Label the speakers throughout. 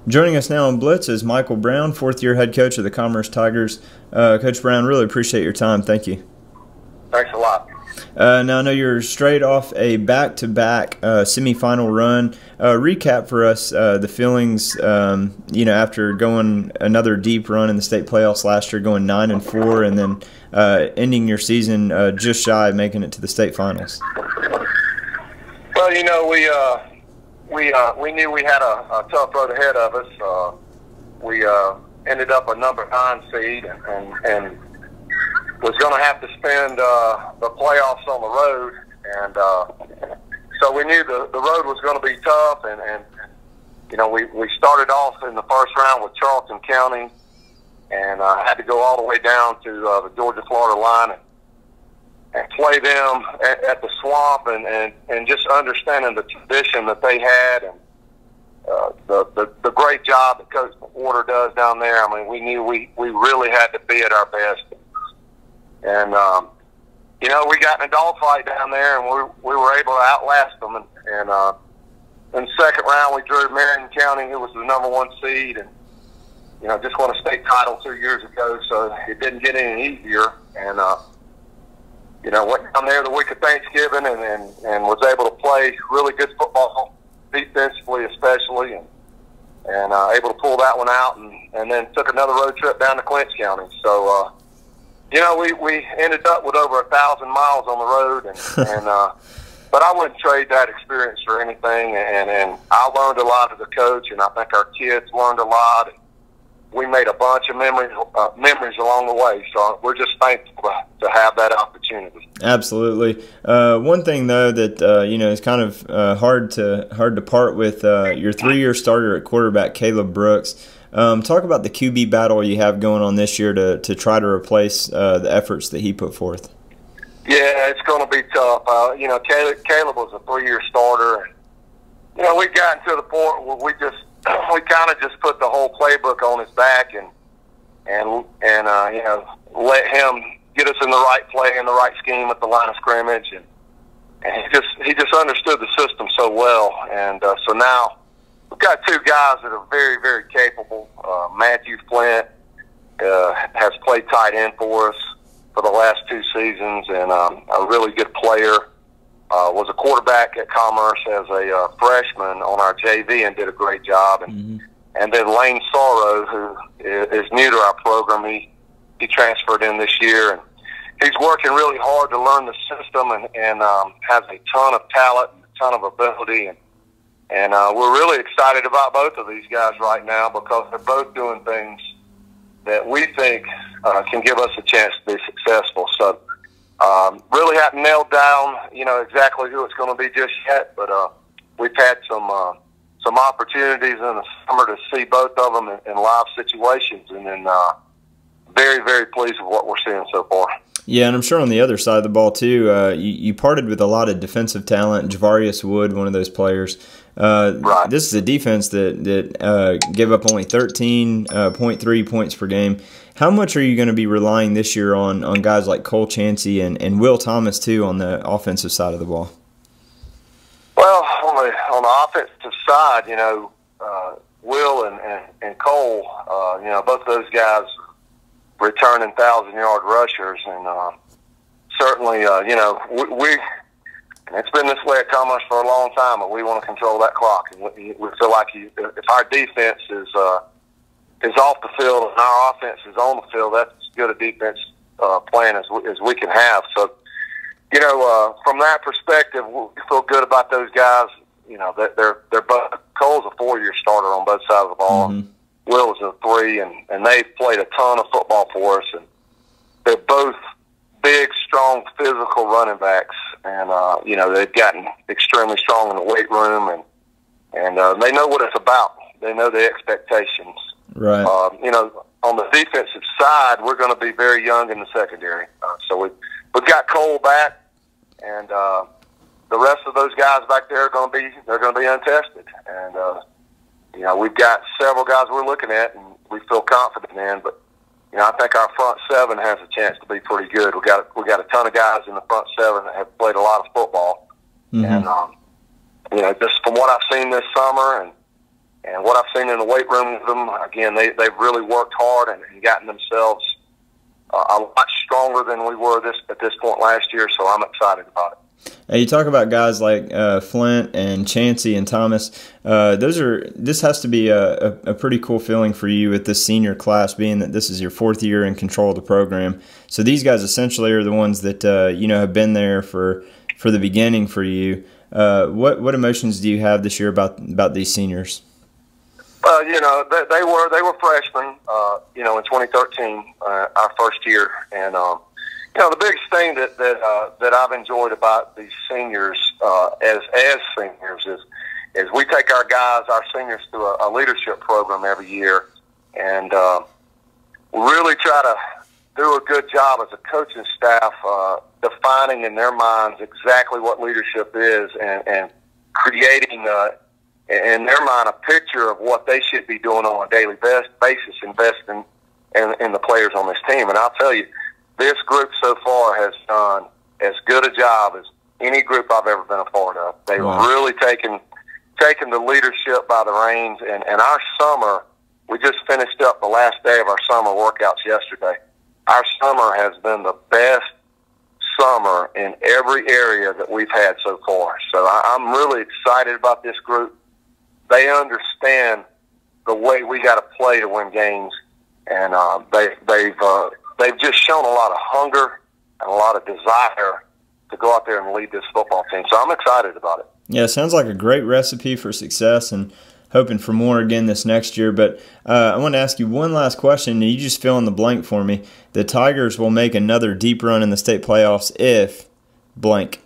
Speaker 1: Joining us now on Blitz is Michael Brown, fourth-year head coach of the Commerce Tigers. Coach Brown, really appreciate your time. Thank you.
Speaker 2: Thanks a lot.
Speaker 1: Now I know you're straight off a back-to-back semifinal run. Recap for us the feelings, after going another deep run in the state playoffs last year, going 9-4, and then ending your season just shy of making it to the state finals.
Speaker 2: Well, we knew we had a tough road ahead of us. We ended up a number 9 seed and was going to have to spend the playoffs on the road, and so we knew the road was going to be tough. And we started off in the first round with Charleston County, and had to go all the way down to the Georgia-Florida line and play them at the Swamp, and just understanding the tradition that they had, and the great job that Coach Porter does down there. I mean, we knew we really had to be at our best. And, we got in a dogfight down there, and we were able to outlast them. And in the second round, we drew Marion County, who was the number 1 seed, and, just won a state title 2 years ago, so it didn't get any easier. And, went down there the week of Thanksgiving and was able to play really good football, defensively especially, and able to pull that one out, and then took another road trip down to Clinch County. So, we ended up with over 1,000 miles on the road, but I wouldn't trade that experience for anything. And I learned a lot as a coach, and I think our kids learned a lot. And we made a bunch of memories along the way. So we're just thankful to have that opportunity.
Speaker 1: Absolutely. One thing though that is kind of hard to part with your 3-year starter at quarterback, Caleb Brooks. Talk about the QB battle you have going on this year to try to replace the efforts that he put forth.
Speaker 2: Yeah, it's going to be tough. Caleb was a 3-year starter, and we got to the point where we kind of just put the whole playbook on his back and let him get us in the right play and the right scheme at the line of scrimmage, and he just understood the system so well, and so now we've got 2 guys that are very, very capable. Matthew Flint has played tight end for us for the last 2 seasons, and a really good player. Was a quarterback at Commerce as a freshman on our JV and did a great job. And then Lane Sorrow, who is new to our program, he transferred in this year, and he's working really hard to learn the system, and has a ton of talent and a ton of ability. And we're really excited about both of these guys right now because they're both doing things that we think can give us a chance to be successful. So really haven't nailed down, exactly who it's going to be just yet, but we've had some opportunities in the summer to see both of them in live situations, and then very, very pleased with what we're seeing so far.
Speaker 1: Yeah, and I'm sure on the other side of the ball too, you parted with a lot of defensive talent. Javarius Wood, one of those players.
Speaker 2: Right.
Speaker 1: This is a defense that gave up only 13.3 points per game. How much are you going to be relying this year on guys like Cole Chansey and Will Thomas too on the offensive side of the ball?
Speaker 2: Well, on the offensive side, Will and Cole, both of those guys returning 1,000-yard rushers, and certainly, it's been this way at Commerce for a long time, but we want to control that clock, and we feel like if our defense is off the field and our offense is on the field, that's as good a defense plan as we can have. So, from that perspective, we feel good about those guys. That they're both. Cole's a 4-year starter on both sides of the ball. Mm-hmm. Will is a 3, and they've played a ton of football for us, and they're both big, strong, physical running backs, and they've gotten extremely strong in the weight room, and they know what it's about. They know the expectations.
Speaker 1: Right.
Speaker 2: On the defensive side, we're going to be very young in the secondary, so we've got Cole back, and the rest of those guys back there are going to be untested, and we've got several guys we're looking at, and we feel confident in, but. I think our front 7 has a chance to be pretty good. We got a ton of guys in the front 7 that have played a lot of football, and just from what I've seen this summer, and And what I've seen in the weight room with them, again, they've really worked hard and gotten themselves a lot stronger than we were at this point last year, so I'm excited about it.
Speaker 1: Hey, you talk about guys like Flint and Chancey and Thomas. This has to be a pretty cool feeling for you with this senior class, being that this is your 4th year in control of the program. So these guys essentially are the ones that have been there for the beginning for you. What emotions do you have this year about these seniors?
Speaker 2: They were freshmen, in 2013, our first year, and the biggest thing that I've enjoyed about these seniors as seniors is we take our seniors through a leadership program every year, and we really try to do a good job as a coaching staff defining in their minds exactly what leadership is and creating in their mind a picture of what they should be doing on a daily basis, investing in the players on this team. And I'll tell you, this group so far has done as good a job as any group I've ever been a part of. They've really taken the leadership by the reins. And our summer, we just finished up the last day of our summer workouts yesterday. Our summer has been the best summer in every area that we've had so far. So I'm really excited about this group. They understand the way we got to play to win games, and they've just shown a lot of hunger and a lot of desire to go out there and lead this football team. So I'm excited about it.
Speaker 1: Yeah, it sounds like a great recipe for success, and hoping for more again this next year. But I want to ask you one last question, and you just fill in the blank for me. The Tigers will make another deep run in the state playoffs if blank.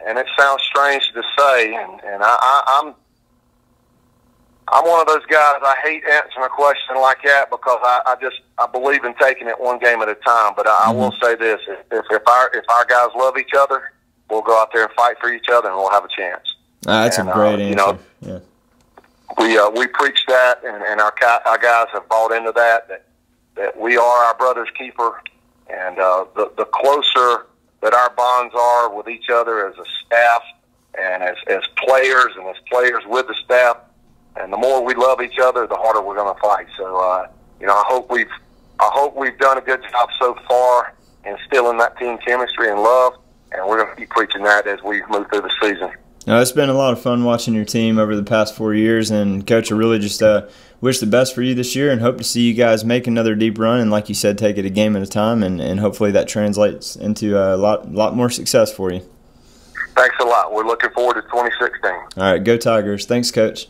Speaker 2: And it sounds strange to say, and I'm one of those guys. I hate answering a question like that because I believe in taking it one game at a time. But I will say this: if our guys love each other, we'll go out there and fight for each other, and we'll have a chance.
Speaker 1: That's a great answer.
Speaker 2: We preach that, and our guys have bought into that we are our brother's keeper, and the closer that our bonds are with each other as a staff and as players and as players with the staff, and the more we love each other, the harder we're going to fight. So, I hope we've done a good job so far instilling that team chemistry and love, and we're going to keep preaching that as we move through the season.
Speaker 1: It's been a lot of fun watching your team over the past 4 years, and Coach, I really just wish the best for you this year and hope to see you guys make another deep run and, like you said, take it a game at a time, and hopefully that translates into a lot more success for you.
Speaker 2: Thanks a lot. We're looking forward to 2016.
Speaker 1: All right, go Tigers. Thanks, Coach.